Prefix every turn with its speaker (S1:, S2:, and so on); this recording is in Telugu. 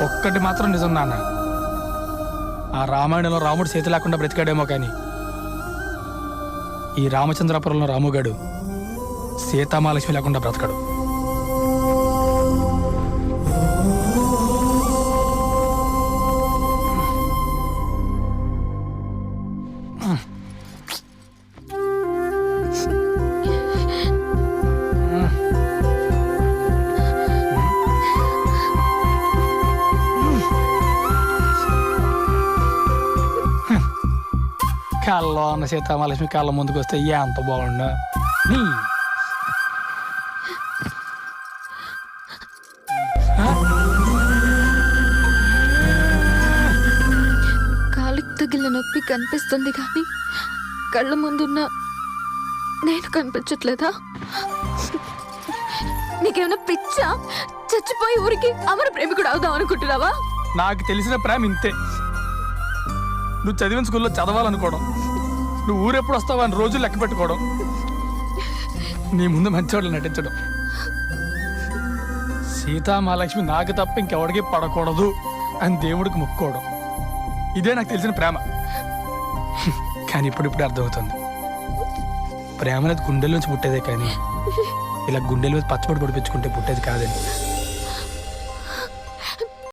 S1: ఒక్కటి మాత్రం నిజం నాన్న, ఆ రామాయణంలో రాముడు సీత లేకుండా బ్రతికాడేమో కానీ ఈ రామచంద్రాపురంలో రాముగాడు సీతామహాలక్ష్మి లేకుండా బ్రతకడు. కాళ్ళలో అన్న సీతామహాలక్ష్మి కాళ్ళ ముందుకు వస్తే ఎంత బాగుండు.
S2: కాలికి తగిలిన నొప్పి కనిపిస్తుంది కానీ కళ్ళ ముందున్న నేను కనిపించట్లేదా? నీకేమైనా పిచ్చా? చచ్చిపోయి ఊరికి అమర ప్రేమికుడు అవుదాం అనుకుంటున్నావా?
S1: నాకు తెలిసిన ప్రేమ ఇంతే. నువ్వు చదివిన స్కూల్లో చదవాలనుకోవడం, నువ్వు ఊరెప్పుడు వస్తావా అని రోజులు లెక్క పెట్టుకోవడం, నీ ముందు మంచివాళ్ళు నటించడం, సీతామహాలక్ష్మి నాకు తప్ప ఇంకెవడికి పడకూడదు అని దేవుడికి మొక్కుకోవడం, ఇదే నాకు తెలిసిన ప్రేమ. కానీ ఇప్పుడు అర్థమవుతుంది, ప్రేమ అనేది గుండెల నుంచి పుట్టేదే కానీ ఇలా గుండెల మీద పచ్చబడి పొడిపించుకుంటే పుట్టేది కాదండి.